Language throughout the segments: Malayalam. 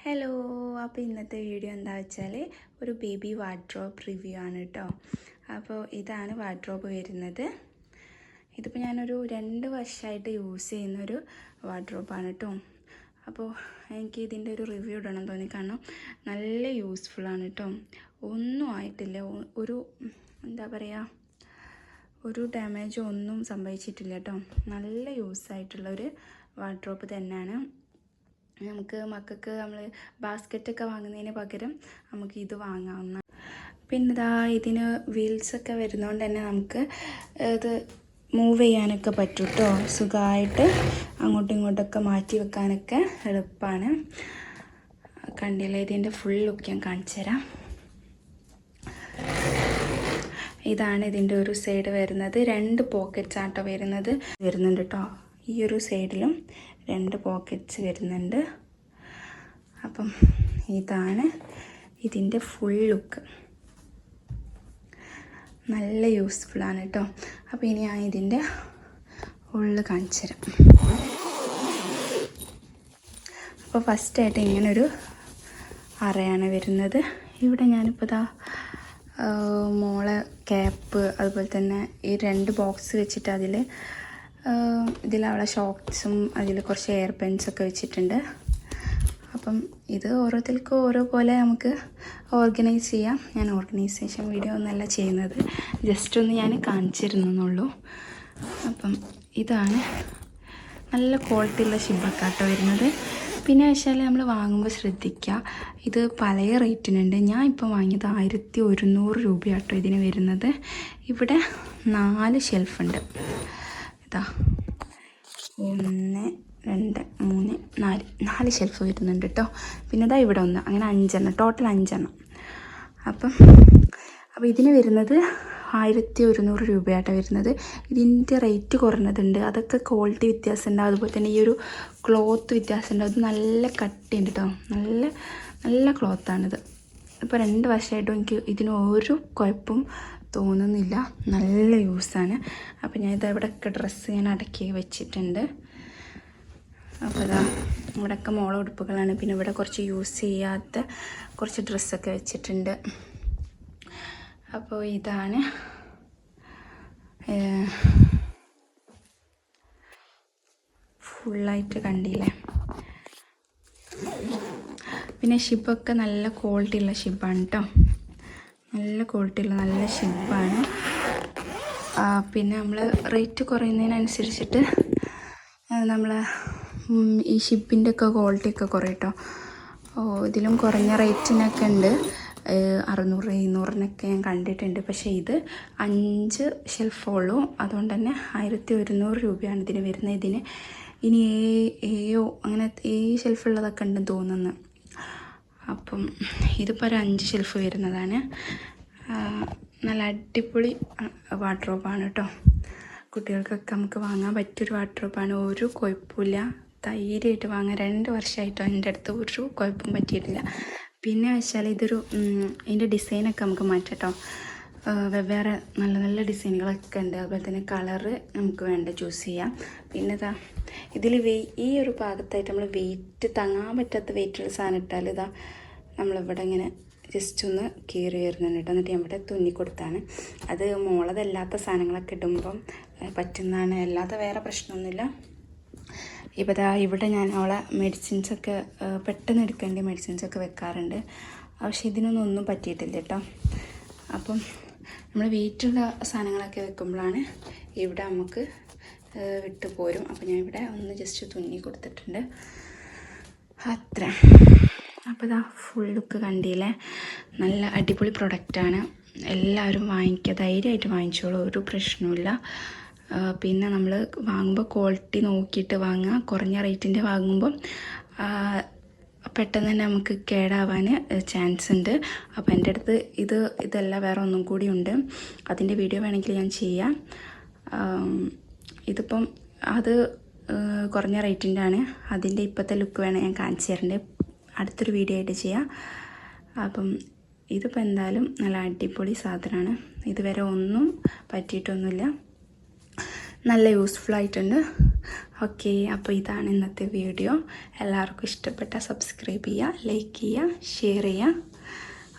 ഹലോ, അപ്പോൾ ഇന്നത്തെ വീഡിയോ എന്താ വെച്ചാൽ ഒരു ബേബി വാർഡ്രോബ് റിവ്യൂ ആണ് കേട്ടോ. അപ്പോൾ ഇതാണ് വാർഡ്രോബ് വരുന്നത്. ഇതിപ്പോൾ ഞാനൊരു 2 വർഷമായിട്ട് യൂസ് ചെയ്യുന്നൊരു വാർഡ്രോബാണ് കേട്ടോ. അപ്പോൾ എനിക്ക് ഇതിൻ്റെ ഒരു റിവ്യൂ ഇടണം തോന്നി, കാരണം നല്ല യൂസ്ഫുള്ളാണ് കേട്ടോ. ഒന്നും ആയിട്ടില്ല, ഒരു എന്താ പറയുക, ഒരു ഡാമേജോ ഒന്നും സംഭവിച്ചിട്ടില്ല കേട്ടോ. നല്ല യൂസായിട്ടുള്ളൊരു വാർഡ്രോബ് തന്നെയാണ്. നമുക്ക് മക്കൾക്ക് നമ്മൾ ബാസ്ക്കറ്റൊക്കെ വാങ്ങുന്നതിന് പകരം നമുക്ക് ഇത് വാങ്ങാവുന്ന. പിന്നെ ഇതാ ഇതിന് വീൽസൊക്കെ വരുന്നതുകൊണ്ട് തന്നെ നമുക്ക് ഇത് മൂവ് ചെയ്യാനൊക്കെ പറ്റും കേട്ടോ. സുഖമായിട്ട് അങ്ങോട്ടും ഇങ്ങോട്ടൊക്കെ മാറ്റി വെക്കാനൊക്കെ എളുപ്പമാണ്. കണ്ടില്ലേ, ഇതിൻ്റെ ഫുൾ ലുക്ക് ഞാൻ കാണിച്ചു തരാം. ഇതാണ് ഇതിൻ്റെ ഒരു സൈഡ് വരുന്നത്. 2 പോക്കറ്റ്സ് ആട്ടോ വരുന്നുണ്ട് കേട്ടോ. ഈ ഒരു സൈഡിലും 2 പോക്കറ്റ്സ് വരുന്നുണ്ട്. അപ്പം ഇതാണ് ഇതിൻ്റെ ഫുൾ ലുക്ക്. നല്ല യൂസ്ഫുള്ളാണ് കേട്ടോ. അപ്പോൾ ഇനി ഞാൻ ഇതിൻ്റെ ഉള്ളിൽ കാണിച്ചു തരാം. അപ്പോൾ ഫസ്റ്റായിട്ട് ഇങ്ങനൊരു അറയാണ് വരുന്നത്. ഇവിടെ ഞാനിപ്പോൾ ഇതാ മോളെ ക്യാപ്പ്, അതുപോലെ തന്നെ ഈ 2 ബോക്സ് വെച്ചിട്ട് ഇതിലവളെ ഷോക്സും അതിൽ കുറച്ച് എയർ പെൻസൊക്കെ വെച്ചിട്ടുണ്ട്. അപ്പം ഇത് ഓരോരുത്തർക്കും ഓരോ പോലെ നമുക്ക് ഓർഗനൈസ് ചെയ്യാം. ഞാൻ ഓർഗനൈസേഷൻ വീഡിയോ ഒന്നല്ല ചെയ്യുന്നത്, ജസ്റ്റ് ഒന്ന് ഞാൻ കാണിച്ചിരുന്നുള്ളൂ. അപ്പം ഇതാണ് നല്ല ക്വാളിറ്റിയുള്ള ഷിബക്കാട്ടോ വരുന്നത്. പിന്നെ വെച്ചാൽ നമ്മൾ വാങ്ങുമ്പോൾ ശ്രദ്ധിക്കുക, ഇത് പല റേറ്റിനുണ്ട്. ഞാൻ ഇപ്പോൾ വാങ്ങിയത് 1100 രൂപയാട്ടോ ഇതിന് വരുന്നത്. ഇവിടെ 4 ഷെൽഫുണ്ട്. ഇതാ 1 2 3 4 ഷെൽഫ് വരുന്നുണ്ട് കേട്ടോ. പിന്നെ ഇതാ ഇവിടെ 1, അങ്ങനെ 5 എണ്ണം, ടോട്ടൽ 5 എണ്ണം. അപ്പോൾ ഇതിന് വരുന്നത് 1100 രൂപയാട്ടോ വരുന്നത്. ഇതിൻ്റെ റേറ്റ് കുറഞ്ഞതുണ്ട്, അതൊക്കെ ക്വാളിറ്റി വ്യത്യാസം ഉണ്ടാവും. അതുപോലെ തന്നെ ഈ ഒരു ക്ലോത്ത് വ്യത്യാസം ഉണ്ടാവും. ഇത് നല്ല കട്ടിയുണ്ട് കേട്ടോ, നല്ല ക്ലോത്താണിത്. ഇപ്പോൾ 2 വർഷമായിട്ടും എനിക്ക് ഇതിന് ഒരു കുഴപ്പവും തോന്നുന്നില്ല, നല്ല യൂസാണ്. അപ്പോൾ ഞാൻ ഇവിടെയൊക്കെ ഡ്രസ്സ് ഞാൻ അടക്കി വെച്ചിട്ടുണ്ട്. അപ്പോൾ ഇതാ ഇവിടെയൊക്കെ മോള ഉടുപ്പുകളാണ്. പിന്നെ ഇവിടെ കുറച്ച് യൂസ് ചെയ്യാത്ത കുറച്ച് ഡ്രസ്സൊക്കെ വെച്ചിട്ടുണ്ട്. അപ്പോൾ ഇതാണ് ഫുള്ളായിട്ട് കണ്ടില്ലേ. പിന്നെ ഷിബൊക്കെ നല്ല ക്വാളിറ്റി ഉള്ള ഷിബാണ് കേട്ടോ, നല്ല ക്വാളിറ്റിയുള്ള നല്ല ഷിബാണ്. പിന്നെ നമ്മൾ റേറ്റ് കുറയുന്നതിനനുസരിച്ചിട്ട് നമ്മൾ ഈ ഷിപ്പിൻ്റെ ഒക്കെ ക്വാളിറ്റി ഒക്കെ കുറയും കേട്ടോ. ഇതിലും കുറഞ്ഞ റേറ്റിനൊക്കെ ഉണ്ട്, 600 700 ഞാൻ കണ്ടിട്ടുണ്ട്. പക്ഷേ ഇത് 5 ഷെൽഫുള്ളൂ, അതുകൊണ്ട് തന്നെ 1100 രൂപയാണ് ഇതിന് വരുന്നത്. ഇതിന് ഇനി ഏയോ അങ്ങനെ 7 ഷെൽഫുള്ളതൊക്കെ ഉണ്ടെന്ന് തോന്നുന്നു. അപ്പം ഇതിപ്പോൾ ഒരു 5 ഷെൽഫ് വരുന്നതാണ്. നല്ല അടിപൊളി വാർഡ്രോബാണ് കേട്ടോ. കുട്ടികൾക്കൊക്കെ നമുക്ക് വാങ്ങാൻ പറ്റിയൊരു വാർഡ്രോബാണ്. ഒരു കുഴപ്പമില്ല, ധൈര്യമായിട്ട് വാങ്ങാൻ. 2 വർഷമായിട്ടോ എൻ്റെ അടുത്ത് ഒരു കുഴപ്പം പറ്റിയിട്ടില്ല. പിന്നെ വെച്ചാൽ ഇതിൻ്റെ ഡിസൈനൊക്കെ നമുക്ക് മാറ്റാം കേട്ടോ. വെവ്വേറെ നല്ല നല്ല ഡിസൈനുകളൊക്കെ ഉണ്ട്. അതുപോലെ തന്നെ കളറ് നമുക്ക് വേണ്ട ചൂസ് ചെയ്യാം. പിന്നെ ഇതിൽ ഈ ഒരു ഭാഗത്തായിട്ട് നമ്മൾ വെയിറ്റ് താങ്ങാൻ പറ്റാത്ത വെയിറ്റുള്ള സാധനം ഇട്ടാൽ നമ്മളിവിടെ ഇങ്ങനെ ജസ്റ്റ് ഒന്ന് കീറി വരുന്നുണ്ട് കേട്ടോ. എന്നിട്ട് ഇവിടെ തുന്നി കൊടുത്താണ്. അത് മോളതല്ലാത്ത സാധനങ്ങളൊക്കെ ഇടുമ്പം പറ്റുന്നതാണ്, അല്ലാതെ വേറെ പ്രശ്നമൊന്നുമില്ല. ഇപ്പോൾ ഇവിടെ ഞാൻ അവളെ മെഡിസിൻസൊക്കെ പെട്ടെന്ന് എടുക്കേണ്ട മെഡിസിൻസൊക്കെ വെക്കാറുണ്ട്. പക്ഷേ ഇതിനൊന്നും പറ്റിയിട്ടില്ല കേട്ടോ. അപ്പം നമ്മൾ വെയിറ്റുള്ള സാധനങ്ങളൊക്കെ വെക്കുമ്പോഴാണ് ഇവിടെ നമുക്ക് വിട്ട് പോരും. അപ്പോൾ ഞാൻ ഇവിടെ ഒന്ന് ജസ്റ്റ് തുന്നി കൊടുത്തിട്ടുണ്ട്, അത്ര. അപ്പോൾ ഫുൾ ലുക്ക് കണ്ടില്ലേ, നല്ല അടിപൊളി പ്രൊഡക്റ്റാണ്. എല്ലാവരും വാങ്ങിക്കുക, ധൈര്യമായിട്ട് വാങ്ങിച്ചോളൂ, ഒരു പ്രശ്നവുമില്ല. പിന്നെ നമ്മൾ വാങ്ങുമ്പോൾ ക്വാളിറ്റി നോക്കിയിട്ട് വാങ്ങുക. കുറഞ്ഞ റേറ്റിൻ്റെ വാങ്ങുമ്പോൾ പെട്ടെന്ന് തന്നെ നമുക്ക് കേടാവാൻ ചാൻസ് ഉണ്ട്. അപ്പോൾ എൻ്റെ അടുത്ത് ഇതല്ല, വേറെ ഒന്നും കൂടി ഉണ്ട്. അതിൻ്റെ വീഡിയോ വേണമെങ്കിൽ ഞാൻ ചെയ്യാം. ഇതിപ്പം അത് കുറഞ്ഞ റേറ്റിൻ്റെ ആണ്. അതിൻ്റെ ഇപ്പോഴത്തെ ലുക്ക് വേണം ഞാൻ കാണിച്ചു തരേണ്ടത്, അടുത്തൊരു വീഡിയോ ആയിട്ട് ചെയ്യാം. അപ്പം ഇതിപ്പോൾ എന്തായാലും നല്ല അടിപൊളി സാധനമാണ്. ഇതുവരെ ഒന്നും പറ്റിയിട്ടൊന്നുമില്ല, നല്ല യൂസ്ഫുൾ ആയിട്ടുണ്ട്. ഓക്കെ, അപ്പോൾ ഇതാണ് ഇന്നത്തെ വീഡിയോ. എല്ലാവർക്കും ഇഷ്ടപ്പെട്ട സബ്സ്ക്രൈബ് ചെയ്യുക, ലൈക്ക് ചെയ്യുക, ഷെയർ ചെയ്യുക.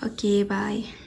Okay, by.